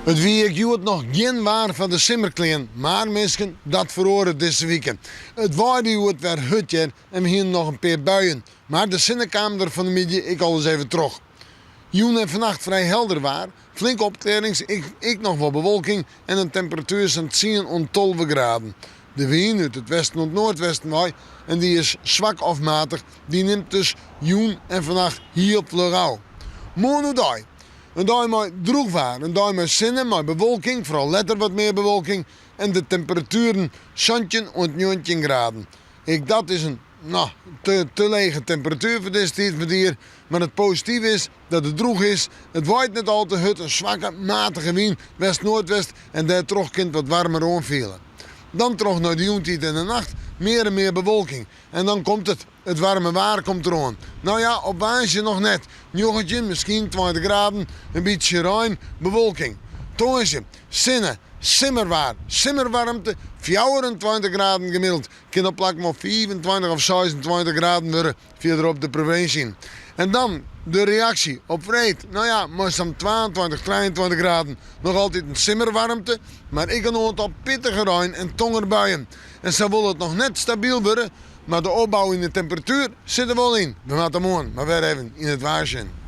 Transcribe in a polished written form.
Het week duurt nog geen waar van de simmerkleen, maar misschien dat verhoren deze week. Het waaide weer hutje en we hier nog een paar buien. Maar de zinnenkamer van de middag ik al eens even terug. Joen en vannacht vrij helder waar, flinke opklarings, ik nog wel bewolking en een temperatuur van 10 tot 12 graden. De wind uit het westen tot noordwesten waai en die is zwak of matig. Die neemt dus joen en vannacht hier op Florau. Morgen een dag met droogwaar, een dag met zinnen, met bewolking, vooral letter wat meer bewolking. En de temperaturen zandje en 19 graden. Dat is een te lege temperatuur voor deze tijd met hier. Maar het positieve is dat het droog is. Het waait net al te hut, een zwakke, matige wind, west-noordwest. En daar toch kind wat warmer aanvielen. Dan terug naar de joentijd in de nacht, meer en meer bewolking. En dan komt het warme waar komt eraan. Nou ja, op waasje nog net. Joggetje, misschien 20 graden, een beetje ruim, bewolking. Toonsje, zinnen, simmerwaar, simmerwarmte, 24 graden gemiddeld. Kan op plak maar 25 of 26 graden worden, verder op de provincie. En dan de reactie op vreed. Nou ja, maar zo'n 22, 23 graden. Nog altijd een simmerwarmte, maar ik een aantal pittige ruim en tongerbuien. En zo wil het nog net stabiel worden, maar de opbouw in de temperatuur zit er wel in. We gaan het morgen maar weer even in het waarschuwen.